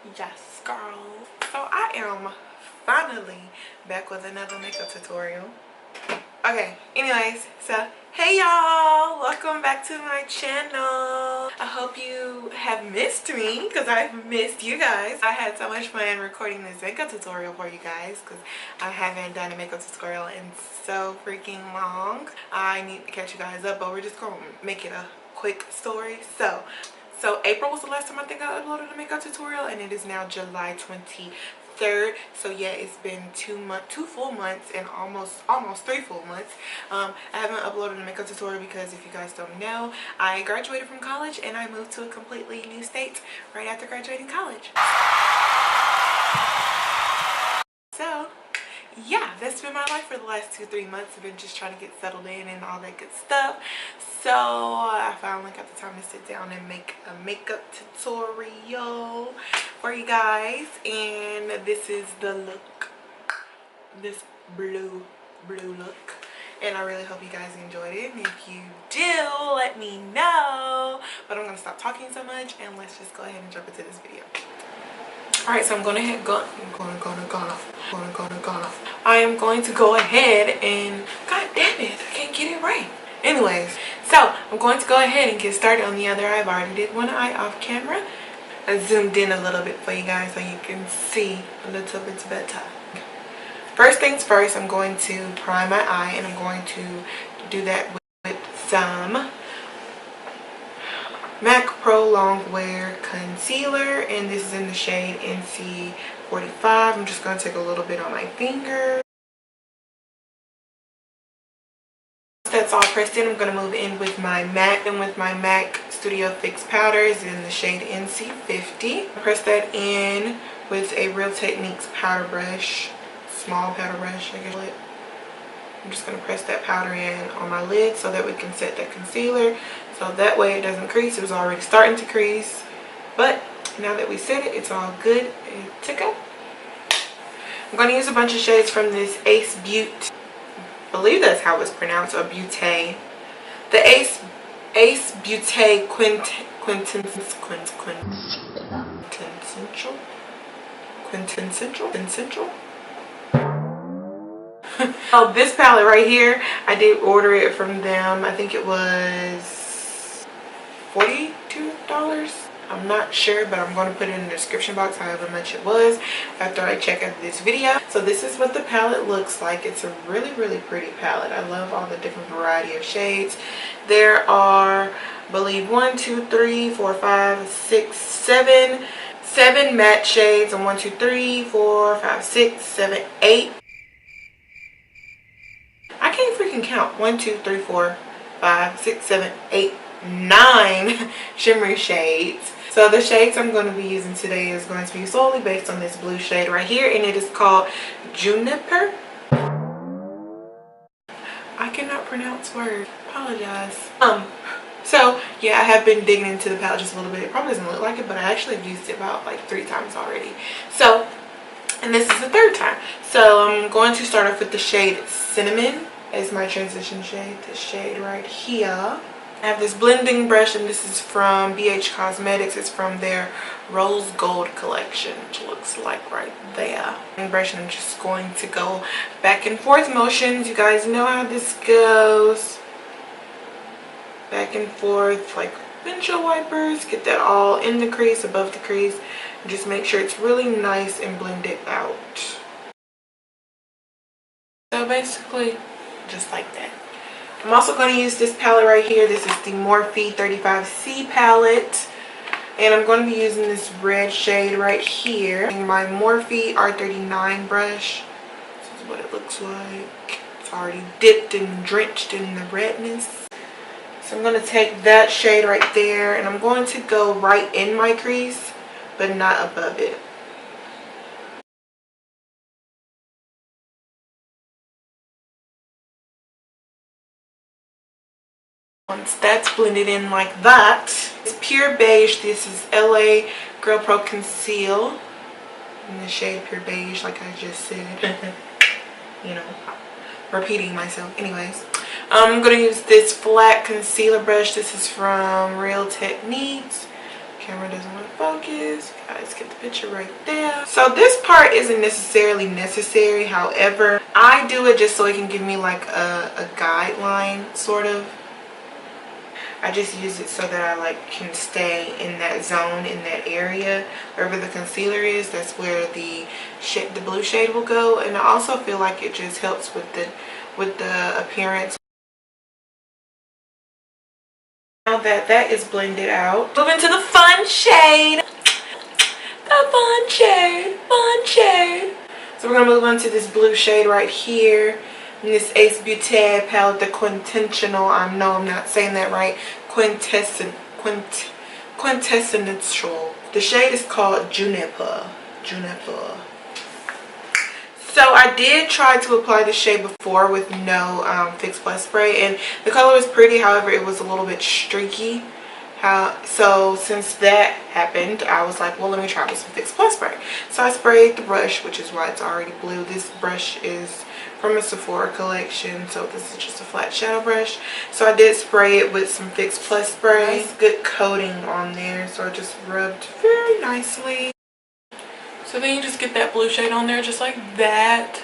Yes, girl. So I am finally back with another makeup tutorial. Okay, anyways, so hey y'all, welcome back to my channel. I hope you have missed me because I've missed you guys. I had so much fun recording this makeup tutorial for you guys because I haven't done a makeup tutorial in so freaking long. I need to catch you guys up, but we're just gonna make it a quick story. So April was the last time I think I uploaded a makeup tutorial, and it is now July 23rd. So yeah, it's been 2 full months and almost 3 full months. I haven't uploaded a makeup tutorial because, if you guys don't know, I graduated from college and I moved to a completely new state right after graduating college. So yeah, that's been my life for the last 2-3 months. I've been just trying to get settled in and all that good stuff. So I finally got the time to sit down and make a makeup tutorial for you guys. And this is the look, this blue look. And I really hope you guys enjoyed it. And if you do, let me know. But I'm gonna stop talking so much and let's just go ahead and jump into this video. Alright, so I am going to go ahead and, god damn it, I can't get it right. Anyways, so I'm going to go ahead and get started on the other eye. I've already did one eye off camera. I zoomed in a little bit for you guys so you can see a little bit better. First things first, I'm going to prime my eye, and I'm going to do that with some MAC Pro Longwear Concealer, and this is in the shade NC45. I'm just going to take a little bit on my finger. Once that's all pressed in, I'm going to move in with my MAC, and with my MAC Studio Fix Powder is in the shade NC50. Press that in with a Real Techniques powder brush, small powder brush, I guess. I'm just going to press that powder in on my lid so that we can set that concealer, so that way it doesn't crease. It was already starting to crease, but now that we set it, it's all good to go. I'm going to use a bunch of shades from this Beaute, I believe that's how it's pronounced, or Beaute. The Ace Beaute Quintessential. Oh, this palette right here, I did order it from them. I think it was $42. I'm not sure, but I'm going to put it in the description box however much it was after I check out this video. So this is what the palette looks like. It's a really pretty palette. I love all the different variety of shades. There are, I believe, 1, 2, 3, 4, 5, 6, 7 matte shades, and 1, 2, 3, 4, 5, 6, 7, 8. I can't freaking count. 1, 2, 3, 4, 5, 6, 7, 8, 9 shimmery shades. So the shades I'm going to be using today is going to be solely based on this blue shade right here, and it is called Juniper. I cannot pronounce words. Apologize. So yeah, I have been digging into the palette just a little bit. It probably doesn't look like it, but I actually have used it about like 3 times already. So, and this is the 3rd time. So I'm going to start off with the shade Cinnamon as my transition shade. This shade right here. I have this blending brush, and this is from BH Cosmetics. It's from their Rose Gold collection, which looks like right there. And brush, and I'm just going to go back and forth motions. You guys know how this goes. Back and forth like windshield wipers. Get that all in the crease, above the crease. And just make sure it's really nice and blended out. So basically, just like that. I'm also going to use this palette right here. This is the Morphe 35C palette. And I'm going to be using this red shade right here. And my Morphe R39 brush. This is what it looks like. It's already dipped and drenched in the redness. So I'm going to take that shade right there, and I'm going to go right in my crease, but not above it. Once that's blended in like that, it's pure beige. This is LA Girl Pro Conceal in the shade Pure Beige, like I just said. You know, repeating myself. Anyways, I'm going to use this flat concealer brush. This is from Real Techniques. Camera doesn't want to focus. You guys get the picture right there. So this part isn't necessarily necessary. However, I do it just so it can give me like a guideline sort of. I just use it so that I like can stay in that zone, in that area. Wherever the concealer is, that's where the blue shade will go. And I also feel like it just helps with the appearance. Now that that is blended out, moving to the fun shade. The fun shade, fun shade. So we're gonna move on to this blue shade right here. In this Ace Beaute palette, the Quintessential. I know I'm not saying that right. Quintessential. The shade is called Juniper. Juniper. So I did try to apply the shade before with no Fix Plus spray, and the color was pretty. However, it was a little bit streaky. So since that happened, I was like, well, let me try with some Fix Plus spray. So I sprayed the brush, which is why it's already blue. This brush is from a Sephora collection, so this is just a flat shadow brush. So I did spray it with some Fix Plus spray. Nice good coating on there, so it just rubbed very nicely. So then you just get that blue shade on there just like that.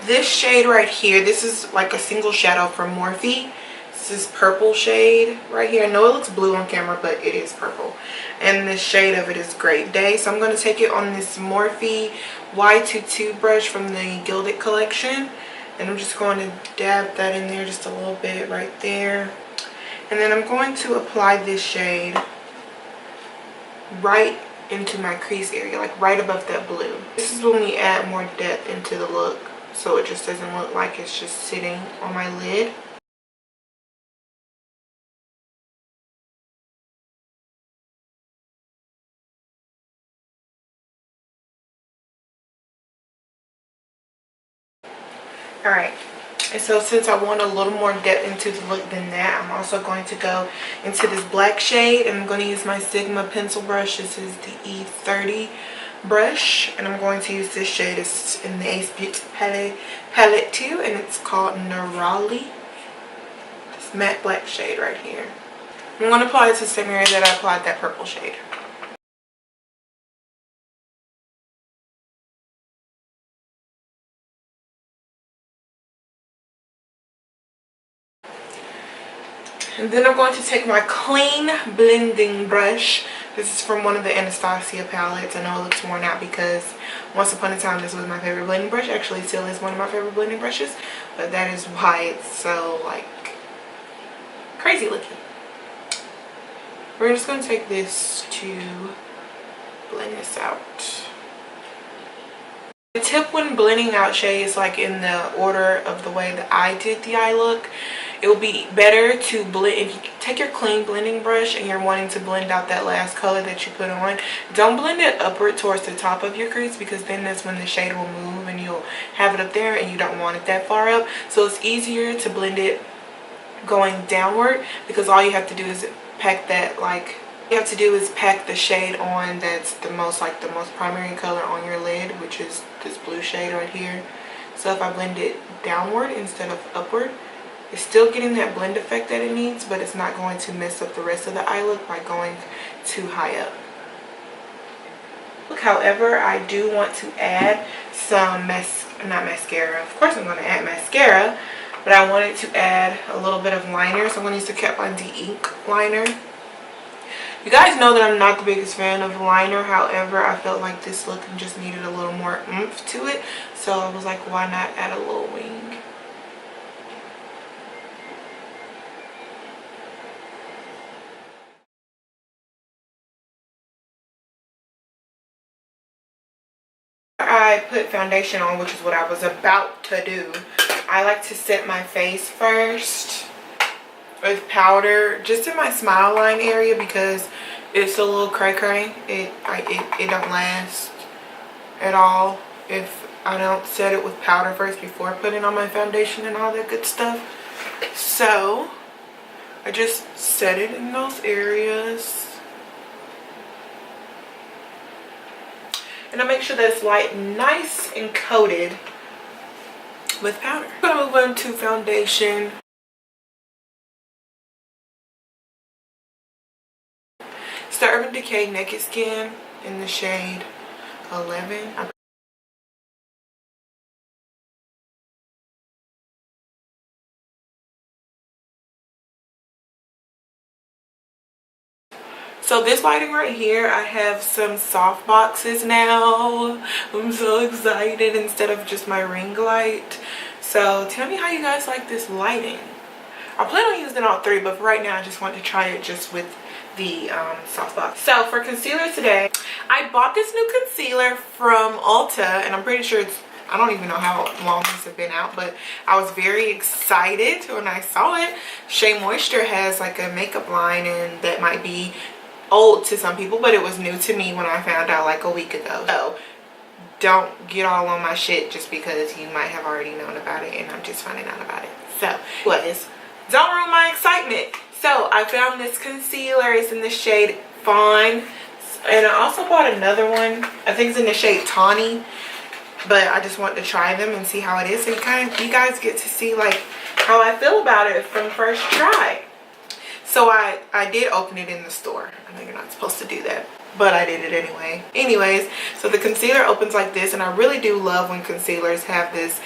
This shade right here, this is like a single shadow from Morphe. This is purple shade right here. I know it looks blue on camera, but it is purple. And the shade of it is Grape Day. So I'm going to take it on this Morphe Y22 brush from the Gilded collection. And I'm just going to dab that in there just a little bit right there. And then I'm going to apply this shade right into my crease area, like right above that blue. This is when we add more depth into the look, so it just doesn't look like it's just sitting on my lid. Alright, and so since I want a little more depth into the look than that, I'm also going to go into this black shade, and I'm going to use my Sigma pencil brush. This is the E30 brush, and I'm going to use this shade. It's in the Ace Beaute palette too, and it's called Nerali. This matte black shade right here. I'm going to apply it to the same area that I applied that purple shade. And then I'm going to take my clean blending brush. This is from one of the Anastasia palettes. I know it looks worn out because once upon a time this was my favorite blending brush. Actually, it still is one of my favorite blending brushes. But that is why it's so, like, crazy looking. We're just going to take this to blend this out. The tip when blending out shade is like in the order of the way that I did the eye look. It will be better to blend, if you take your clean blending brush and you're wanting to blend out that last color that you put on, don't blend it upward towards the top of your crease, because then that's when the shade will move and you'll have it up there and you don't want it that far up. So it's easier to blend it going downward, because all you have to do is pack that, like, you have to do is pack the shade on that's the most, like, the most primary color on your lid, which is this blue shade right here. So if I blend it downward instead of upward, it's still getting that blend effect that it needs, but it's not going to mess up the rest of the eye look by going too high up. Look, however, I do want to add some not mascara. Of course I'm going to add mascara, but I wanted to add a little bit of liner, so I'm going to use the Kat Von D ink liner. You guys know that I'm not the biggest fan of liner. However, I felt like this look just needed a little more oomph to it, so I was like, why not add a little wing? I put foundation on, which is what I was about to do, I like to set my face first with powder just in my smile line area, because it's a little cray-cray. It don't last at all if I don't set it with powder first before putting on my foundation and all that good stuff. So I just set it in those areas. And I make sure that it's like nice and coated with powder. I'm gonna move on to foundation. So the Urban Decay Naked Skin in the shade 11. So this lighting right here, I have some soft boxes now. I'm so excited instead of just my ring light. So tell me how you guys like this lighting. I plan on using all three, but for right now I just want to try it just with the soft box. So for concealer today, I bought this new concealer from Ulta, and I'm pretty sure it's, I don't even know how long this has been out, but I was very excited when I saw it. Shea Moisture has like a makeup line, and that might be old to some people, but it was new to me when I found out like a week ago. So don't get all on my shit just because you might have already known about it and I'm just finding out about it. So anyways, don't ruin my excitement. So I found this concealer. It's in the shade FAWN, and I also bought another one. I think it's in the shade Tawny, but I just want to try them and see how it is, so you guys get to see like how I feel about it from first try. So I did open it in the store. I know you're not supposed to do that, but I did it anyway. Anyways, so the concealer opens like this, and I really do love when concealers have this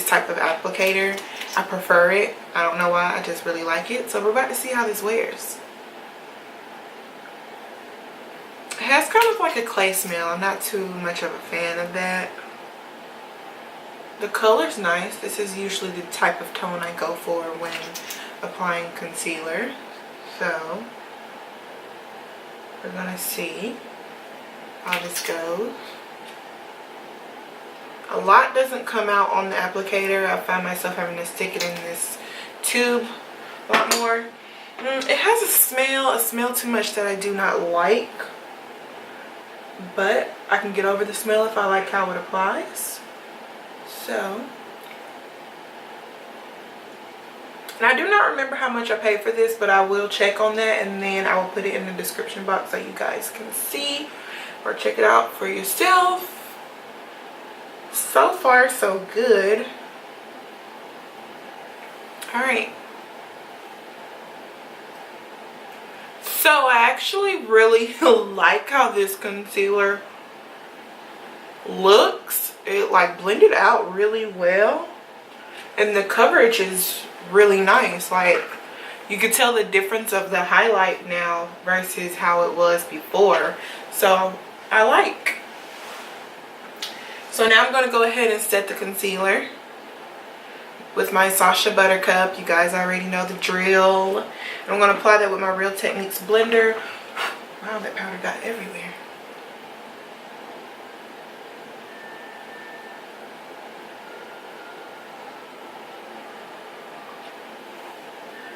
type of applicator. I prefer it. I don't know why, I just really like it. So we're about to see how this wears. It has kind of like a clay smell. I'm not too much of a fan of that. The color's nice. This is usually the type of tone I go for when applying concealer. So we're gonna see how this goes. A lot doesn't come out on the applicator. I find myself having to stick it in this tube a lot more. It has a smell too much that I do not like, but I can get over the smell if I like how it applies. So, and I do not remember how much I paid for this, but I will check on that, and then I will put it in the description box so you guys can see or check it out for yourself. So far so good. Alright, so I actually really like how this concealer looks. It like blended out really well, and the coverage is really nice. Like, you can tell the difference of the highlight now versus how it was before. So I like. So now I'm going to go ahead and set the concealer with my Sacha Buttercup. You guys already know the drill. And I'm going to apply that with my Real Techniques blender. Wow, that powder got everywhere.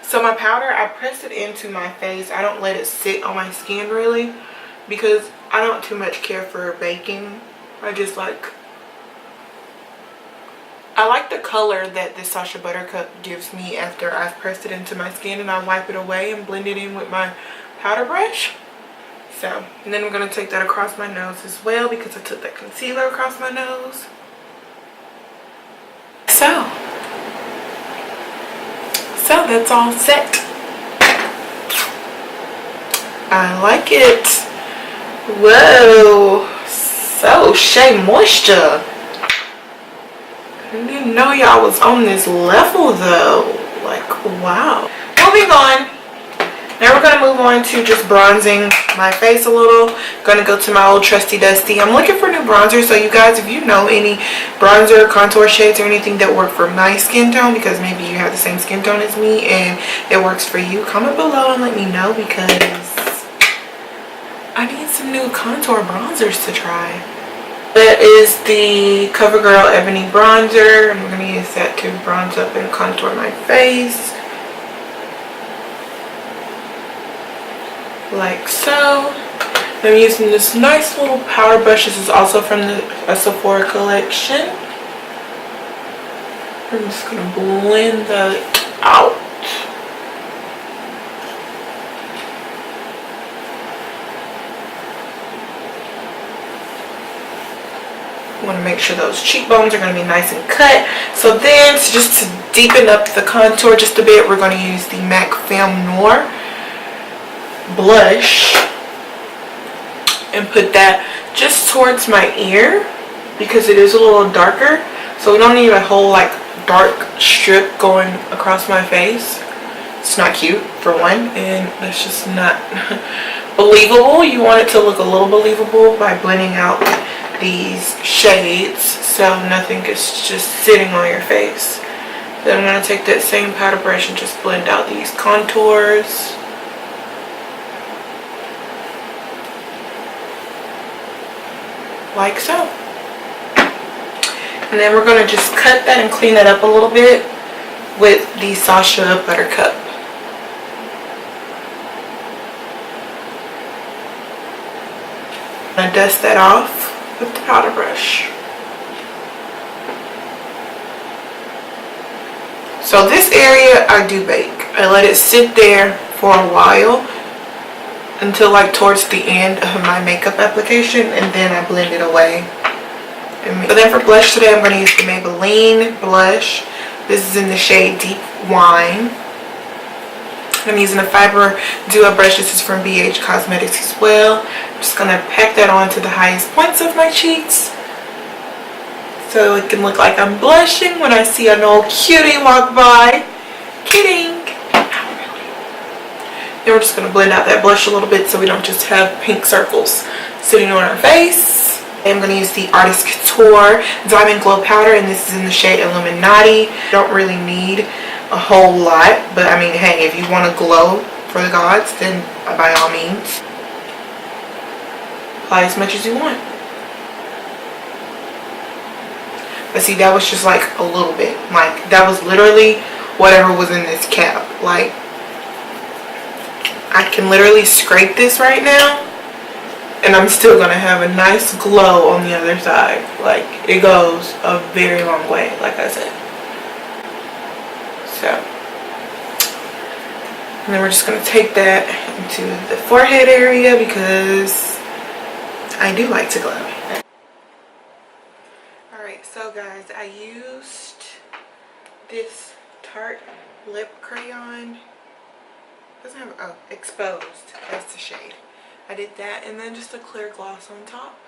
So my powder, I press it into my face. I don't let it sit on my skin really, because I don't too much care for baking. I like the color that the Sacha Buttercup gives me after I've pressed it into my skin, and I wipe it away and blend it in with my powder brush. So, and then I'm going to take that across my nose as well, because I took that concealer across my nose. So that's all set. I like it. Whoa, so Shea Moisture. I didn't know y'all was on this level though. Like, wow. Moving on. Now we're going to move on to just bronzing my face a little. Going to go to my old trusty dusty. I'm looking for new bronzer. So you guys, if you know any bronzer, contour shades, or anything that work for my skin tone, because maybe you have the same skin tone as me and it works for you, comment below and let me know, because I need some new contour bronzers to try. That is the Covergirl Ebony bronzer. I'm going to use that to bronze up and contour my face. Like so. I'm using this nice little powder brush. This is also from the Sephora collection. I'm just going to blend that out. I want to make sure those cheekbones are going to be nice and cut. So then, just to deepen up the contour just a bit, we're going to use the MAC Film Noir blush. and put that just towards my ear because it is a little darker. So we don't need a whole like dark strip going across my face. It's not cute for one, and that's just not believable. You want it to look a little believable by blending out these shades so nothing is just sitting on your face. Then I'm going to take that same powder brush and just blend out these contours. Like so. And then we're going to just cut that and clean that up a little bit with the Sacha Buttercup. I'm going to dust that off with the powder brush. So this area I do bake. I let it sit there for a while until like towards the end of my makeup application, and then I blend it away. So then for blush today, I'm going to use the Maybelline Blush. This is in the shade Deep Wine. I'm using a Fiber Duo brush. This is from BH Cosmetics as well. I'm just going to pack that on to the highest points of my cheeks, so it can look like I'm blushing when I see an old cutie walk by. Kidding. Not really. Then we're just going to blend out that blush a little bit so we don't just have pink circles sitting on our face. I'm going to use the Artist Couture Diamond Glow Powder, and this is in the shade Illuminati. Don't really need a whole lot, but I mean, hey, if you want to glow for the gods, then by all means, apply as much as you want. But see, that was just like a little bit. Like, that was literally whatever was in this cap. Like, I can literally scrape this right now, and I'm still going to have a nice glow on the other side. Like, it goes a very long way, like I said. So, and then we're just going to take that into the forehead area because I do like to glow. So guys, I used this Tarte lip crayon. Doesn't have, oh, Exposed. That's the shade. I did that, and then just a clear gloss on top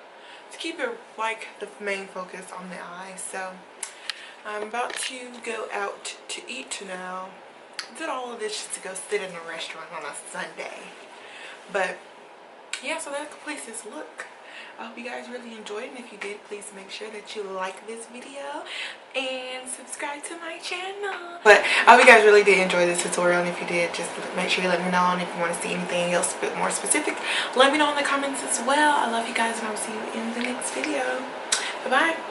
to keep it like the main focus on the eye. So I'm about to go out to eat now. I did all of this just to go sit in a restaurant on a Sunday. But yeah, so that completes this look. I hope you guys really enjoyed, and if you did, please make sure that you like this video and subscribe to my channel. But I hope you guys really did enjoy this tutorial, and if you did, just make sure you let me know. And if you want to see anything else a bit more specific, let me know in the comments as well. I love you guys, and I will see you in the next video. Bye bye.